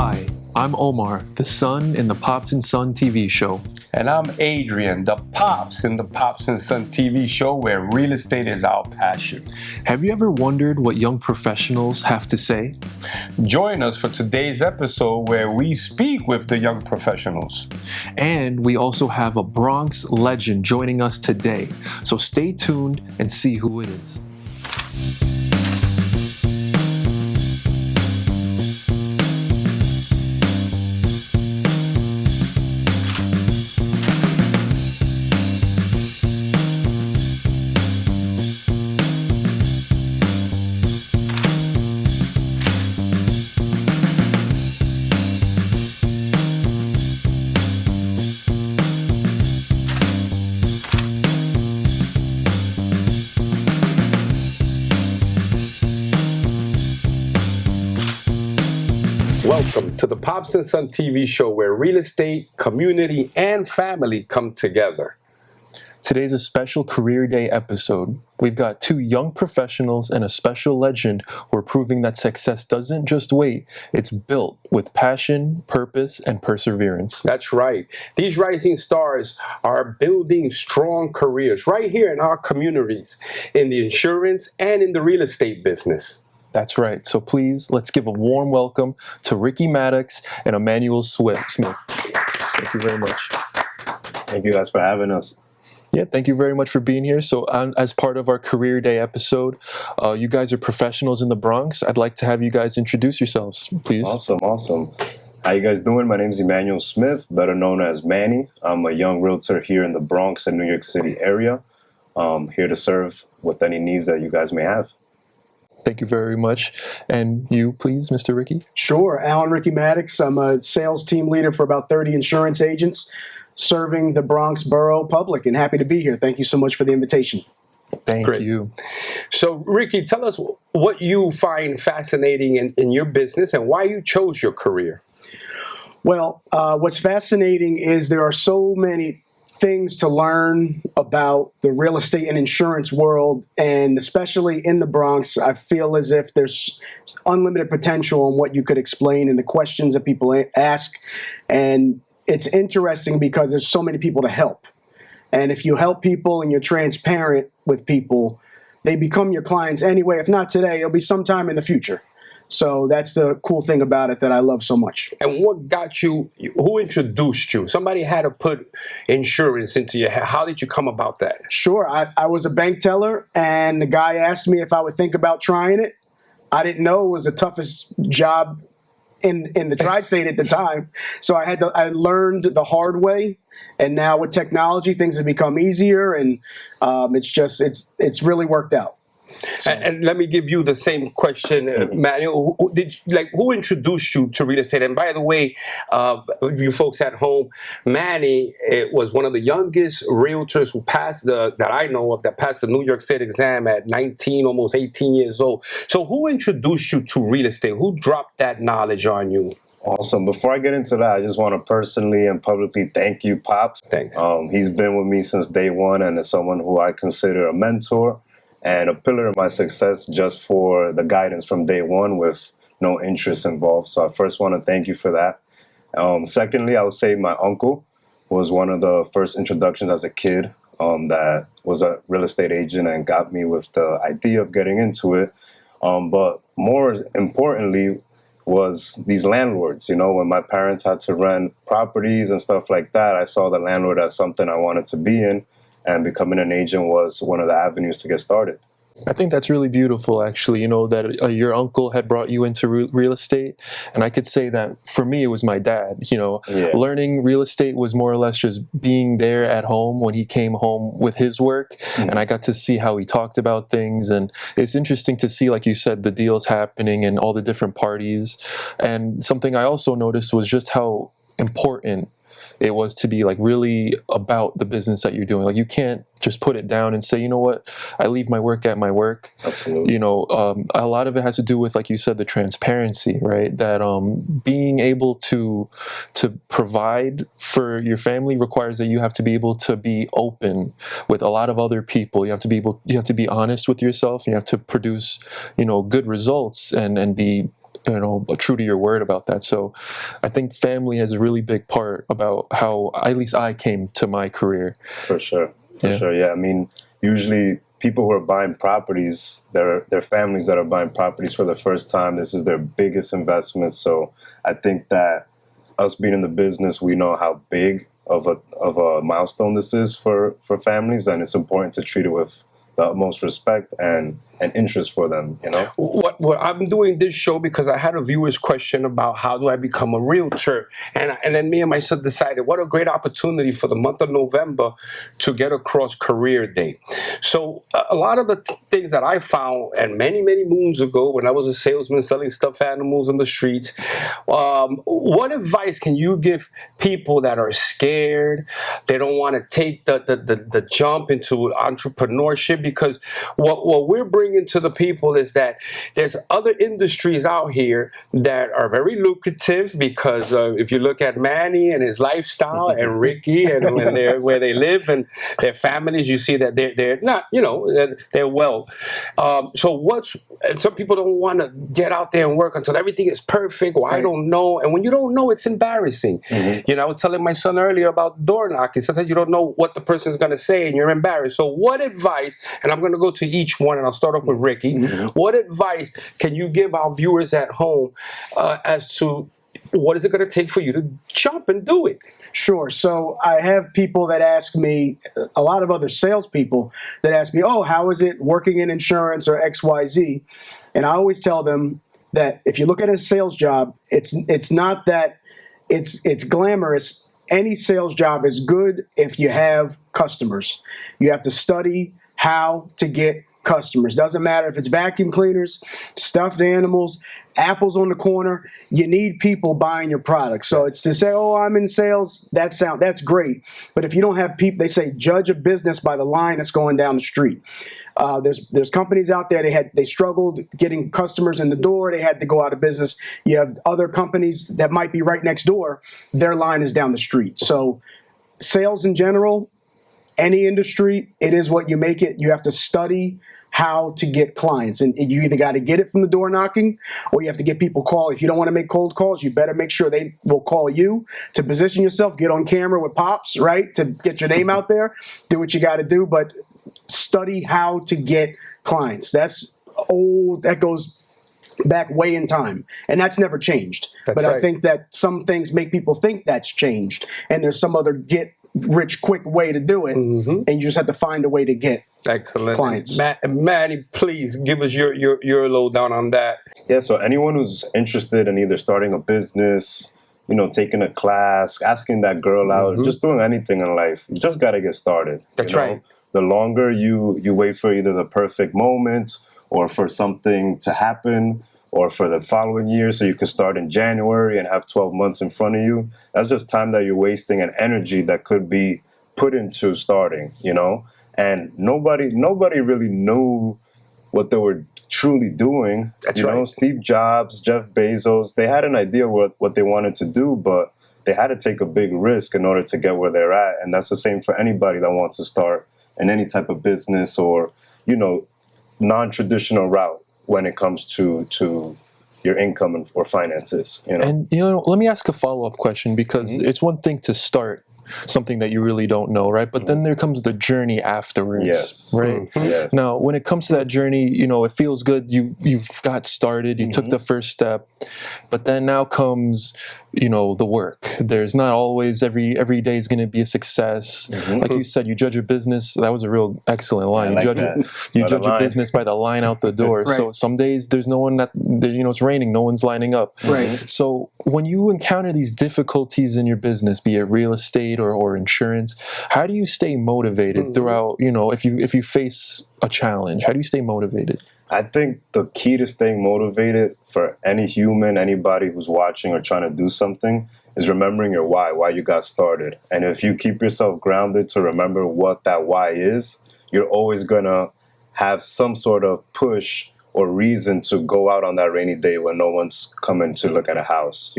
Hi, I'm Omar, the son in the Pops and Son TV show. And I'm Adrian, the Pops in the Pops and Son TV show where real estate is our passion. Have you ever wondered what young professionals have to say? Join us for today's episode where we speak with the young professionals. And we also have a Bronx legend joining us today, so stay tuned and see who it is. Welcome to the Pops and Son TV show where real estate, community, and family come together. Today's a special Career Day episode. We've got two young professionals and a special legend who are proving that success doesn't just wait, it's built with passion, purpose, and perseverance. That's right. These rising stars are building strong careers right here in our communities, in the insurance and in the real estate business. That's right. So please, let's give a warm welcome to Ricky Maddox and Emmanuel Smith. Thank you very much. Thank you guys for having us. Yeah, thank you very much for being here. So as part of our Career Day episode, you guys are professionals in the Bronx. I'd like to have you guys introduce yourselves, please. Awesome. How you guys doing? My name is Emmanuel Smith, better known as Manny. I'm a young realtor here in the Bronx and New York City area. Here to serve with any needs that you guys may have. Thank you very much. And you, please, Mr. Ricky? Sure. Ricky Maddox. I'm a sales team leader for about 30 insurance agents serving the Bronx borough public, and happy to be here. Thank you so much for the invitation. Thank Great. you. So, Ricky, tell us what you find fascinating in your business and why you chose your career. Well, what's fascinating is there are so many things to learn about the real estate and insurance world, and especially in the Bronx, I feel as if there's unlimited potential in what you could explain and the questions that people ask. And it's interesting because there's so many people to help. And if you help people and you're transparent with people, they become your clients anyway. If not today, it'll be sometime in the future. So that's the cool thing about it that I love so much. And what got you, who introduced you? Somebody had to put insurance into your head. How did you come about that? Sure. I was a bank teller, and the guy asked me if I would think about trying it. I didn't know it was the toughest job in the tri-state at the time. So I learned the hard way. And now with technology, things have become easier, and it's really worked out. So. And let me give you the same question, Manuel. Who introduced you to real estate? And by the way, you folks at home, Manny was one of the youngest realtors who passed that I know of that passed the New York State exam at 19, almost 18 years old. So who introduced you to real estate? Who dropped that knowledge on you? Awesome. Before I get into that, I just want to personally and publicly thank you, Pops. Thanks. He's been with me since day one, and is someone who I consider a mentor and a pillar of my success just for the guidance from day one with no interest involved. So I first want to thank you for that. Secondly, I would say my uncle was one of the first introductions as a kid that was a real estate agent and got me with the idea of getting into it. But more importantly was these landlords. You know, when my parents had to rent properties and stuff like that, I saw the landlord as something I wanted to be in. And becoming an agent was one of the avenues to get started. I think that's really beautiful, actually, that your uncle had brought you into real estate. And I could say that for me, it was my dad. Learning real estate was more or less just being there at home when he came home with his work. Mm-hmm. And I got to see how he talked about things. And it's interesting to see, like you said, the deals happening and all the different parties. And something I also noticed was just how important it was to be really about the business that you're doing. Like, you can't just put it down and say, you know what, I leave my work at my work. Absolutely. A lot of it has to do with, like you said, the transparency, right? That being able to provide for your family requires that you have to be able to be open with a lot of other people. You have to be honest with yourself. You have to produce, good results and be true to your word about that. So I think family has a really big part about how at least I came to my career. For sure. Yeah. I mean, usually people who are buying properties, they're families that are buying properties for the first time. This is their biggest investment. So I think that us being in the business, we know how big of a milestone this is for families, and it's important to treat it with the utmost respect and interest for them, What I'm doing this show because I had a viewer's question about how do I become a realtor, and then me and my son decided what a great opportunity for the month of November to get across Career Day. So a lot of the things that I found, and many moons ago when I was a salesman selling stuffed animals on the streets, what advice can you give people that are scared, they don't want to take the jump into entrepreneurship? Because what we're bringing to the people is that there's other industries out here that are very lucrative, because if you look at Manny and his lifestyle and Ricky and when they're where they live and their families, you see that they're not, they're well. Some people don't want to get out there and work until everything is perfect, or I don't know. And when you don't know, it's embarrassing. I was telling my son earlier about door knocking. Sometimes you don't know what the person's going to say and you're embarrassed. So what advice, and I'm going to go to each one and I'll start off with Ricky. What advice can you give our viewers at home as to what is it going to take for you to jump and do it? Sure. So I have people that ask me, a lot of other salespeople that ask me, oh, how is it working in insurance or XYZ? And I always tell them that if you look at a sales job, it's not that it's glamorous. Any sales job is good if you have customers. You have to study how to get customers. Doesn't matter if it's vacuum cleaners, stuffed animals, apples on the corner. You need people buying your product. So it's to say, oh, I'm in sales. That's great. But if you don't have people, they say judge a business by the line that's going down the street. There's companies out there, they struggled getting customers in the door. They had to go out of business. You have other companies that might be right next door. Their line is down the street. So sales in general, any industry, it is what you make it. You have to study how to get clients. And you either got to get it from the door knocking, or you have to get people call. If you don't want to make cold calls, you better make sure they will call you to position yourself, get on camera with Pops, right? To get your name out there, do what you got to do, but study how to get clients. That's old, that goes back way in time, and that's never changed. But right. I think that some things make people think that's changed, and there's some other get rich quick way to do it, and you just have to find a way to get clients. Manny, please give us your lowdown on that. Yeah, so anyone who's interested in either starting a business, taking a class, asking that girl out, just doing anything in life, you just got to get started. That's right. The longer you wait for either the perfect moment or for something to happen or for the following year so you can start in January and have 12 months in front of you, that's just time that you're wasting and energy that could be put into starting, And nobody really knew what they were truly doing. That's right. Steve Jobs, Jeff Bezos, they had an idea what they wanted to do, but they had to take a big risk in order to get where they're at. And that's the same for anybody that wants to start in any type of business or, non-traditional route when it comes to your income or finances. And let me ask a follow-up question, because it's one thing to start something that you really don't know, right? But then there comes the journey afterwards, yes. right? Yes. Now, when it comes to that journey, it feels good. You've got started. You took the first step, but then now comes, the work. There's not always every day is going to be a success. Like you said, you judge a business. That was a real excellent line. You judge a business by the line out the door. Right. So some days there's no one it's raining, no one's lining up. Right. So when you encounter these difficulties in your business, be it real estate or insurance, how do you stay motivated throughout, if you face a challenge, how do you stay motivated? I think the key to staying motivated for any human, anybody who's watching or trying to do something, is remembering your why you got started. And if you keep yourself grounded to remember what that why is, you're always going to have some sort of push or reason to go out on that rainy day when no one's coming to look at a house,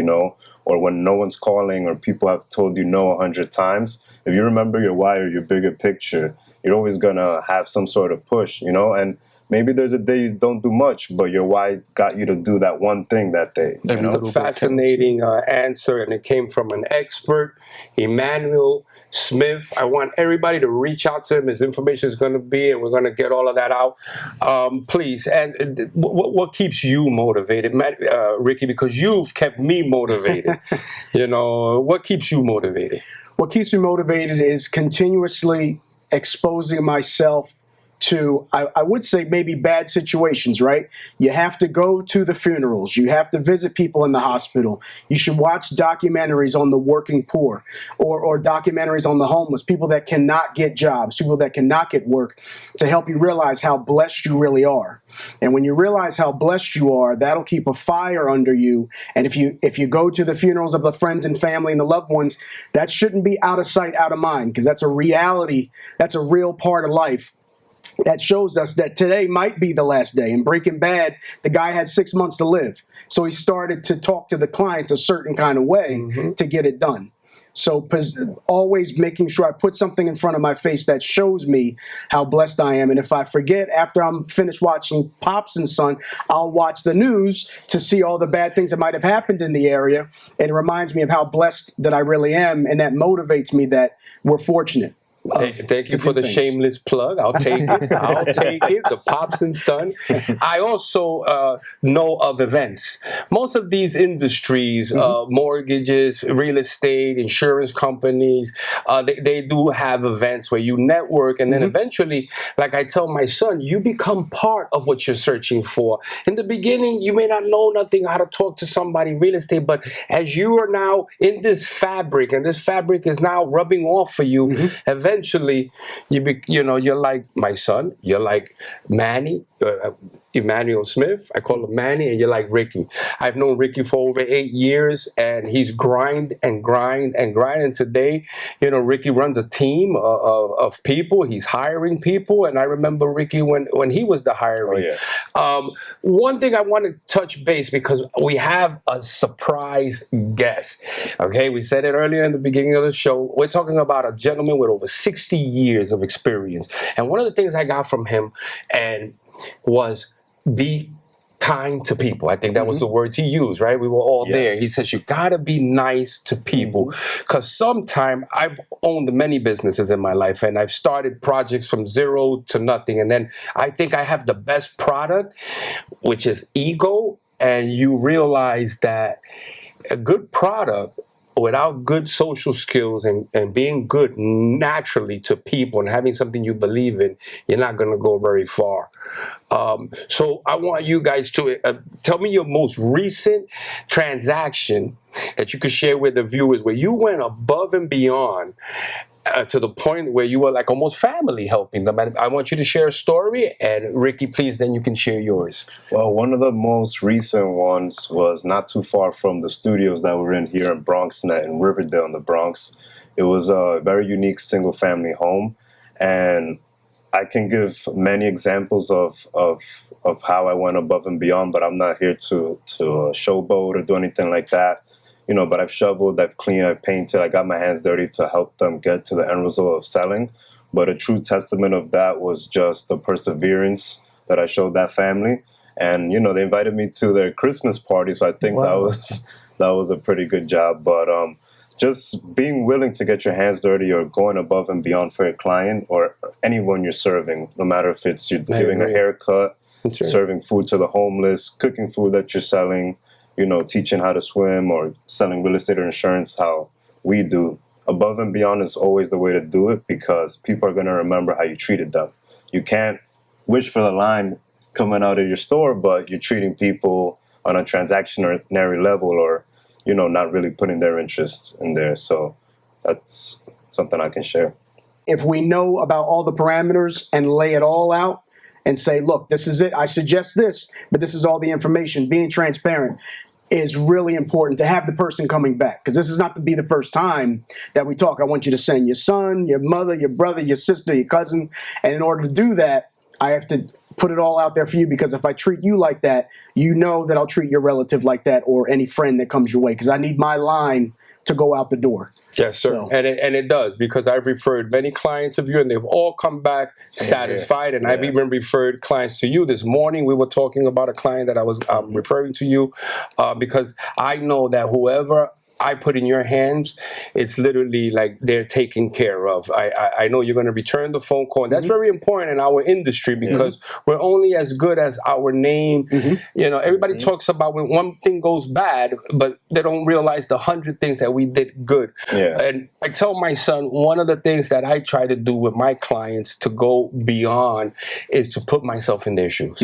or when no one's calling or people have told you no 100 times. If you remember your why or your bigger picture, you're always going to have some sort of push, And maybe there's a day you don't do much, but your why got you to do that one thing that day. You know? It's a fascinating answer, and it came from an expert, Emmanuel Smith. I want everybody to reach out to him. His information is going to be, and we're going to get all of that out. Please, and what keeps you motivated, Ricky? Because you've kept me motivated. You know, what keeps you motivated? What keeps me motivated is continuously exposing myself to, I would say, maybe bad situations, right? You have to go to the funerals. You have to visit people in the hospital. You should watch documentaries on the working poor, or documentaries on the homeless, people that cannot get jobs, people that cannot get work, to help you realize how blessed you really are. And when you realize how blessed you are, that'll keep a fire under you. And if you go to the funerals of the friends and family and the loved ones, that shouldn't be out of sight, out of mind, because that's a reality. That's a real part of life that shows us that today might be the last day. In Breaking Bad, the guy had 6 months to live. So he started to talk to the clients a certain kind of way to get it done. So always making sure I put something in front of my face that shows me how blessed I am. And if I forget, after I'm finished watching Pops and Son, I'll watch the news to see all the bad things that might have happened in the area. And it reminds me of how blessed that I really am. And that motivates me that we're fortunate. Thank you for the shameless plug. I'll take it. I'll take it. The Pops and Son. I also know of events. Most of these industries, mortgages, real estate, insurance companies, they do have events where you network, and then eventually, like I tell my son, you become part of what you're searching for. In the beginning, you may not know nothing how to talk to somebody in real estate, but as you are now in this fabric, and this fabric is now rubbing off for you, eventually, you're like my son, you're like Manny, Emmanuel Smith. I call him Manny, and you're like Ricky. I've known Ricky for over 8 years, and he's grind and grind and grind. And today, Ricky runs a team of people. He's hiring people, and I remember Ricky when he was the hiring. One thing I want to touch base, because we have a surprise guest. Okay, we said it earlier in the beginning of the show. We're talking about a gentleman with over 60 years of experience, and one of the things I got from him was be kind to people. I think that was the words he used, right? We were all there. He says, you gotta be nice to people, because sometimes I've owned many businesses in my life, and I've started projects from zero to nothing, and then I think I have the best product, which is ego, and you realize that a good product without good social skills and being good naturally to people and having something you believe in, you're not going to go very far. So I want you guys to tell me your most recent transaction that you could share with the viewers where you went above and beyond to the point where you were like almost family helping them. I want you to share a story, and Ricky, please, then you can share yours. Well, one of the most recent ones was not too far from the studios that we're in here in Bronx, in Riverdale in the Bronx. It was a very unique single family home, and I can give many examples of how I went above and beyond, but I'm not here to showboat or do anything like that. But I've shoveled, I've cleaned, I've painted, I got my hands dirty to help them get to the end result of selling. But a true testament of that was just the perseverance that I showed that family. And, they invited me to their Christmas party, so I think that was a pretty good job. But just being willing to get your hands dirty or going above and beyond for your client or anyone you're serving, no matter if it's you're giving a haircut, serving food to the homeless, cooking food that you're selling, teaching how to swim or selling real estate or insurance, how we do. Above and beyond is always the way to do it, because people are going to remember how you treated them. You can't wish for the line coming out of your store, but you're treating people on a transactionary level or, not really putting their interests in there. So that's something I can share. If we know about all the parameters and lay it all out, and say, look, this is it. I suggest this, but this is all the information. Being transparent is really important to have the person coming back, because this is not to be the first time that we talk. I want you to send your son, your mother, your brother, your sister, your cousin. And in order to do that, I have to put it all out there for you, because if I treat you like that, that I'll treat your relative like that or any friend that comes your way, because I need my line to go out the door. Yes, sir. So- And it does, because I've referred many clients of you, and they've all come back satisfied. And I've even referred clients to you. This morning, we were talking about a client that I was referring to you, because I know that whoever I put in your hands, it's literally like they're taken care of. I know you're going to return the phone call, and that's very important in our industry, because we're only as good as our name. You know, everybody talks about when one thing goes bad, but they don't realize the 100 things that we did good. And I tell my son, one of the things that I try to do with my clients to go beyond is to put myself in their shoes.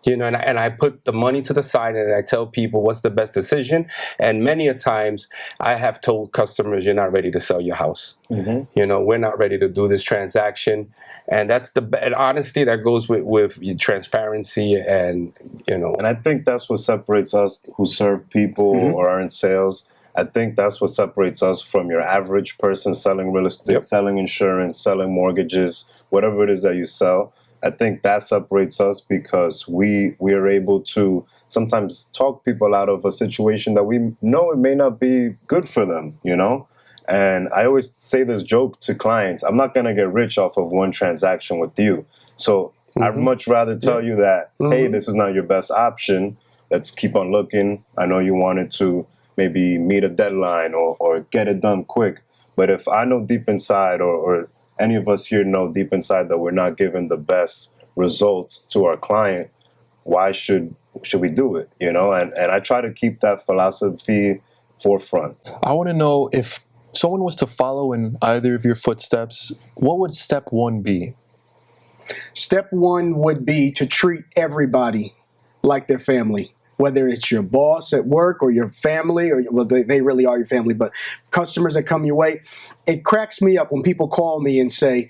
You know, and I put the money to the side, and I tell people what's the best decision. And many a times I have told customers, you're not ready to sell your house. You know, we're not ready to do this transaction. And that's and honesty that goes with transparency, and, you know. And I think that's what separates us who serve people or are in sales. I think that's what separates us from your average person selling real estate, selling insurance, selling mortgages, whatever it is that you sell. I think that separates us, because we are able to sometimes talk people out of a situation that we know it may not be good for them, you know? And I always say this joke to clients: I'm not going to get rich off of one transaction with you. So I'd much rather tell you that, hey, this is not your best option. Let's keep on looking. I know you wanted to maybe meet a deadline or get it done quick. But if I know deep inside, or any of us here know deep inside, that we're not giving the best results to our client, why should we do it? You know, and I try to keep that philosophy forefront. I want to know, if someone was to follow in either of your footsteps, what would step one be? Step one would be to treat everybody like their family. Whether it's your boss at work or your family, or, well, they really are your family, but customers that come your way. It cracks me up when people call me and say,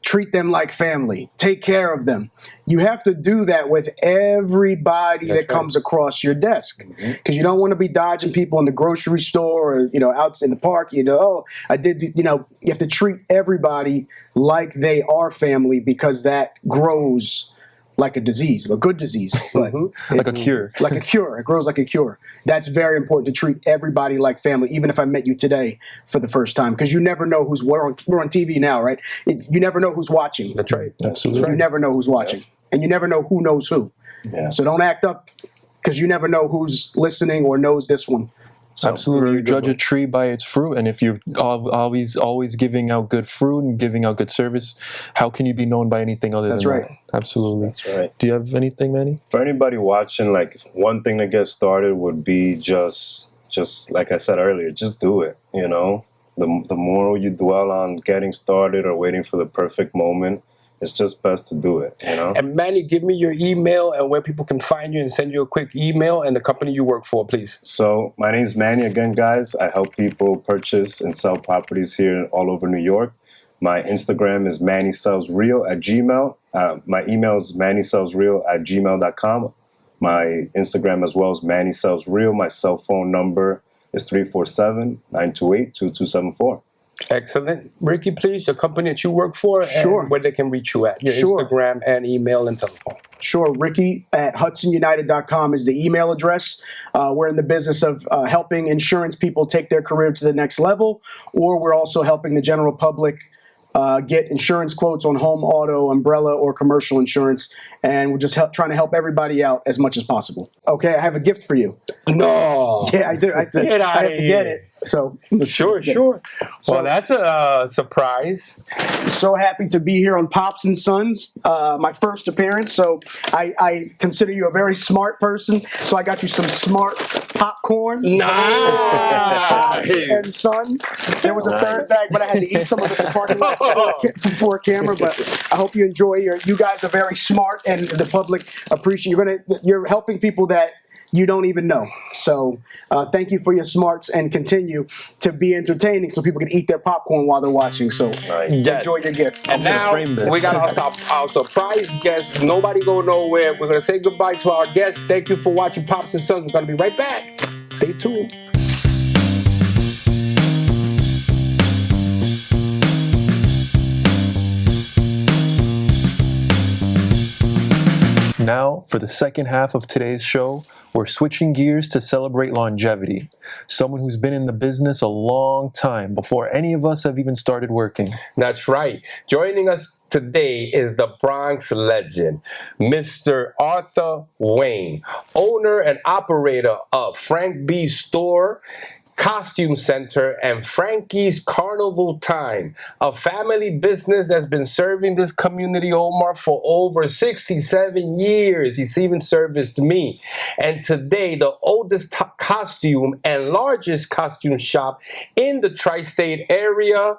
treat them like family, take care of them. You have to do that with everybody that comes across your desk, because you don't want to be dodging people in the grocery store, or, you know, out in the park. You know, oh, I did, you know, you have to treat everybody like they are family, because that grows like a disease, a good disease, but like a cure. Like a cure. It grows like a cure. That's very important, to treat everybody like family, even if I met you today for the first time, because you never know who's, we're on TV now, right? You never know who's watching. That's right. Absolutely. You never know who's watching, and you never know who knows who. So don't act up, because you never know who's listening or knows this one. So, absolutely. You judge a tree by its fruit, and if you're always giving out good fruit and giving out good service, how can you be known by anything other than that? Absolutely. That's right. Do you have anything, Manny? For anybody watching, like, one thing to get started would be just like I said earlier, just do it. You know, the more you dwell on getting started or waiting for the perfect moment, it's just best to do it, you know? And Manny, give me your email and where people can find you, and send you a quick email, and the company you work for, please. So my name's Manny again, guys. I help people purchase and sell properties here all over New York. My Instagram is mannysellsreal@gmail. My email is mannysellsreal@gmail.com. My Instagram as well is mannysellsreal. My cell phone number is 347-928-2274. Excellent. Ricky, please, the company that you work for, and where they can reach you at. Your Instagram and email and telephone. Sure. Ricky at HudsonUnited.com is the email address. We're in the business of helping insurance people take their career to the next level, or we're also helping the general public get insurance quotes on home, auto, umbrella, or commercial insurance. And we're just trying to help everybody out as much as possible. Okay, I have a gift for you. No. Yeah, I do. I have to get it. So sure. Well, that's a surprise. So happy to be here on Pops and Sons, my first appearance. So I consider you a very smart person. So I got you some smart popcorn. Nice. And Son. There was a third bag, but I had to eat some of it in the parking lot before camera. But I hope you enjoy. You guys are very smart, and the public appreciate. You're helping people that you don't even know. So thank you for your smarts, and continue to be entertaining so people can eat their popcorn while they're watching. So enjoy your gift. And now we got our surprise guest. Nobody go nowhere. We're going to say goodbye to our guests. Thank you for watching Pops and Sons. We're going to be right back. Stay tuned. Now, for the second half of today's show, we're switching gears to celebrate longevity. Someone who's been in the business a long time before any of us have even started working. That's right. Joining us today is the Bronx legend, Mr. Arthur Wayne, owner and operator of Frank B's Store, Costume Center, and Frankie's Carnival Time, a family business that's been serving this community, Omar, for over 67 years. He's even serviced me. And today, the oldest costume and largest costume shop in the tri-state area.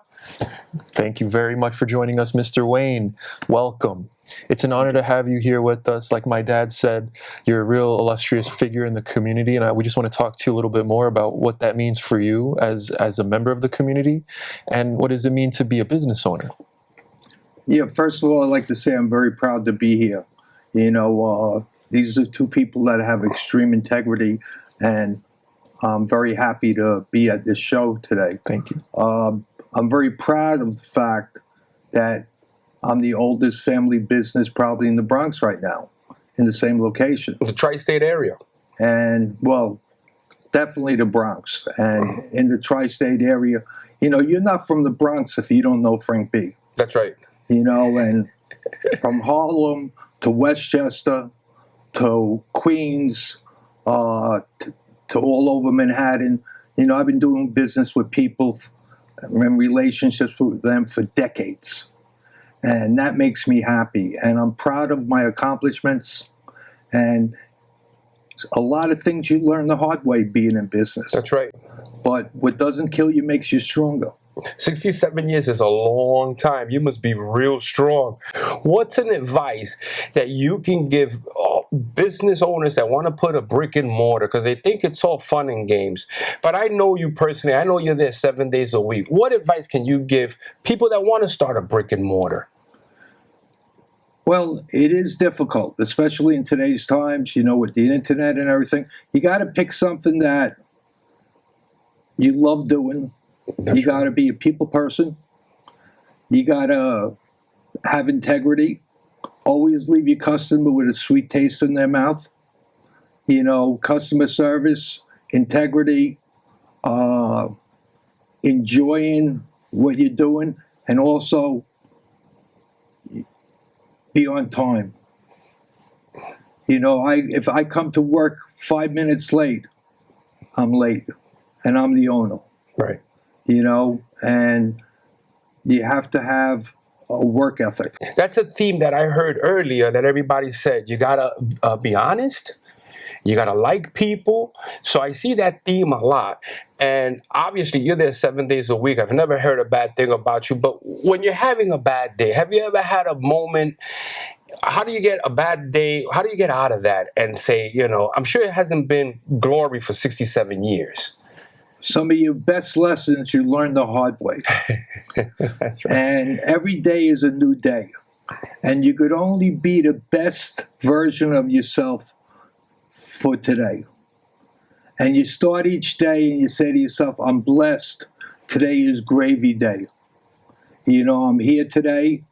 Thank you very much for joining us, Mr. Wayne. Welcome. It's an honor to have you here with us. Like my dad said, you're a real illustrious figure in the community, and we just want to talk to you a little bit more about what that means for you as a member of the community, and what does it mean to be a business owner? Yeah, first of all, I'd like to say I'm very proud to be here. You know, these are two people that have extreme integrity, and I'm very happy to be at this show today. Thank you. I'm very proud of the fact that I'm the oldest family business probably in the Bronx right now, in the same location. The tri-state area. And, well, definitely the Bronx. And in the tri-state area, you know, you're not from the Bronx if you don't know Frank B. That's right. You know, and from Harlem to Westchester to Queens to all over Manhattan, you know, I've been doing business with people and relationships with them for decades. And that makes me happy. And I'm proud of my accomplishments. And a lot of things you learn the hard way being in business. That's right. But what doesn't kill you makes you stronger. 67 years is a long time. You must be real strong. What's an advice that you can give business owners that want to put a brick and mortar, because they think it's all fun and games? But I know you personally. I know you're there 7 days a week. What advice can you give people that want to start a brick and mortar? Well, it is difficult, especially in today's times, you know, with the internet and everything. You got to pick something that you love doing. You got to be a people person. You got to have integrity. Always leave your customer with a sweet taste in their mouth. You know, customer service, integrity, enjoying what you're doing, and also be on time. You know, if I come to work 5 minutes late, I'm late, and I'm the owner. Right. You know, and you have to have a work ethic. That's a theme that I heard earlier that everybody said. You gotta be honest. You gotta like people. So I see that theme a lot. And obviously you're there 7 days a week. I've never heard a bad thing about you. But when you're having a bad day, have you ever had a moment? How do you get a bad day? How do you get out of that and say, you know, I'm sure it hasn't been glory for 67 years. Some of your best lessons you learn the hard way. That's right. And every day is a new day. And you could only be the best version of yourself for today. And you start each day and you say to yourself, I'm blessed. Today is gravy day. You know, I'm here today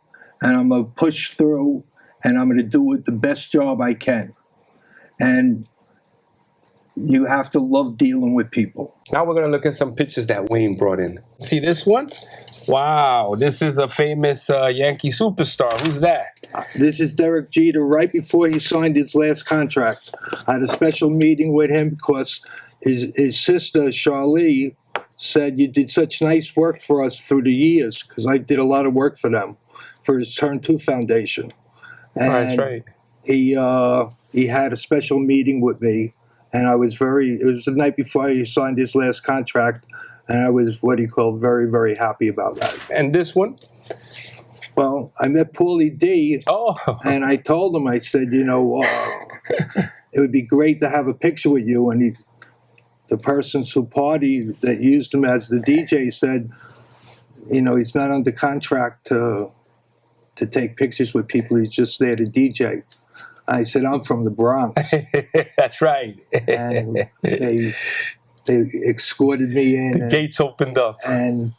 and I'm going to push through and I'm going to do it the best job I can. And you have to love dealing with people. Now we're going to look at some pictures that Wayne brought in. See this one? Wow, this is a famous Yankee superstar. Who's that? This is Derek Jeter right before he signed his last contract. I had a special meeting with him because his sister, Charlie, said, you did such nice work for us through the years, because I did a lot of work for them, for his Turn 2 Foundation. And That's right. He had a special meeting with me, and it was the night before he signed his last contract, and I was very, very happy about that. And this one? Well, I met Paulie D, and I told him, I said, you know, it would be great to have a picture with you. And the persons who partied that used him as the DJ said, you know, he's not under contract to take pictures with people. He's just there to DJ. I said, I'm from the Bronx. That's right. And they escorted me in. The gates opened up. And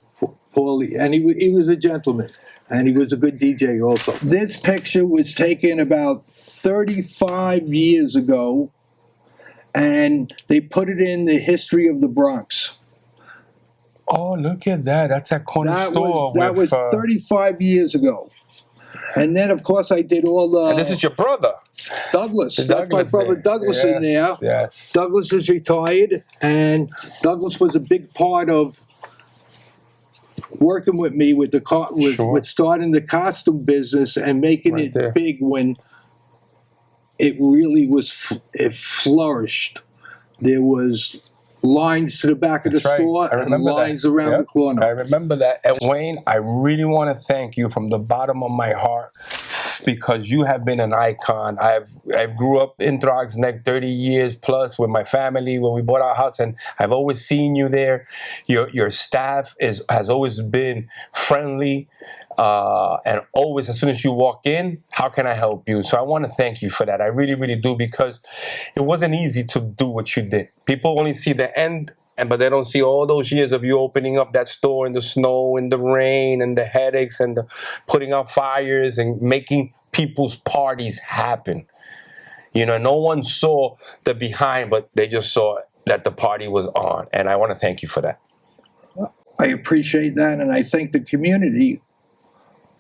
Paulie, and he was a gentleman. and he was a good DJ also. This picture was taken about 35 years ago, and they put it in the history of the Bronx. Oh, look at that. That's that corner That store. was 35 years ago. And then, of course, I did all the... And this is your brother. Douglas. That's Douglas my brother there. Douglas in there. Yes. Douglas is retired, and Douglas was a big part of working with me with with starting the costume business and making Right it there. big when it really was. It flourished. There was lines to the back of the That's right. store I and remember lines that. around Yep. the corner. I remember that. And Wayne, I really want to thank you from the bottom of my heart because you have been an icon. I've grew up in Bronx Neck 30 years plus with my family when we bought our house, and I've always seen you there. Your staff has always been friendly. And always, as soon as you walk in, how can I help you? So I want to thank you for that. I really, really do, because it wasn't easy to do what you did. People only see the end, but they don't see all those years of you opening up that store in the snow, in the rain, and the headaches, and the putting out fires and making people's parties happen. You know, no one saw the behind, but they just saw that the party was on. And I want to thank you for that. I appreciate that, and I thank the community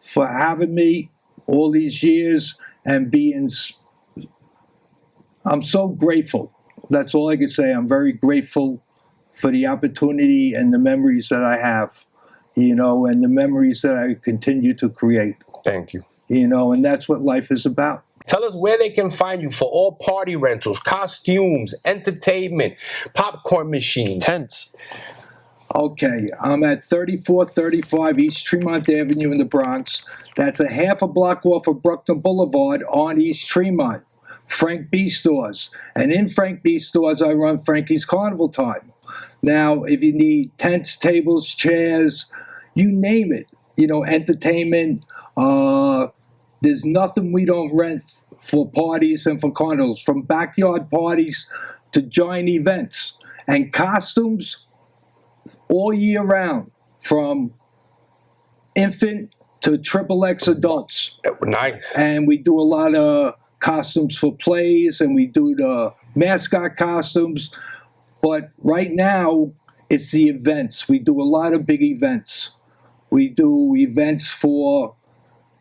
for having me all these years and being. I'm so grateful. That's all I could say. I'm very grateful for the opportunity and the memories that I have, you know, and the memories that I continue to create. Thank you. You know, and that's what life is about. Tell us where they can find you for all party rentals, costumes, entertainment, popcorn machines, Tents. Okay, I'm at 3435 East Tremont Avenue in the Bronx. That's a half a block off of Bruckner Boulevard on East Tremont. Frank B Stores. And in Frank B Stores, I run Frankie's Carnival Time. Now, if you need tents, tables, chairs, you name it, you know, entertainment, there's nothing we don't rent for parties and for carnivals, from backyard parties to giant events. And costumes, all year round, from infant to XXX adults. Nice. And we do a lot of costumes for plays, and we do the mascot costumes. But right now, it's the events. We do a lot of big events. We do events for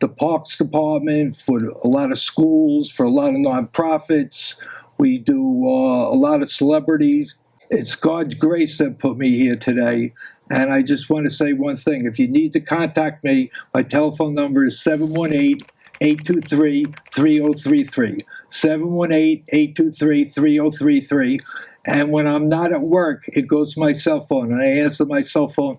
the Parks Department, for a lot of schools, for a lot of nonprofits. We do a lot of celebrities. It's God's grace that put me here today. And I just want to say one thing. If you need to contact me, my telephone number is 718-823-3033. 718-823-3033. And when I'm not at work, it goes to my cell phone, and I answer my cell phone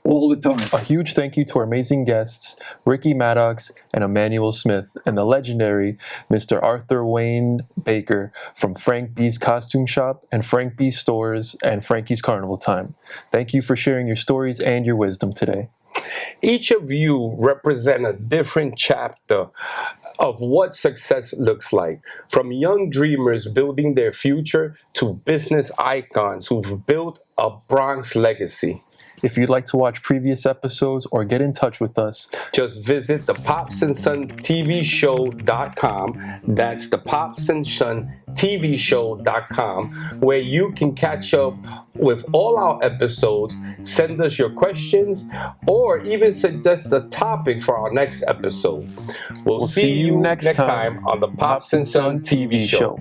all the time. A huge thank you to our amazing guests, Ricky Maddox and Emmanuel Smith, and the legendary Mr. Arthur Wayne Baker from Frank B's Costume Shop and Frank B Stores and Frankie's Carnival Time. Thank you for sharing your stories and your wisdom today. Each of you represent a different chapter of what success looks like. From young dreamers building their future to business icons who've built a Bronx legacy. If you'd like to watch previous episodes or get in touch with us, just visit the popsandsonTVshow.com. That's the popsandsonTVshow.com, where you can catch up with all our episodes, send us your questions, or even suggest a topic for our next episode. We'll see you next time on the Pops and Son TV Show.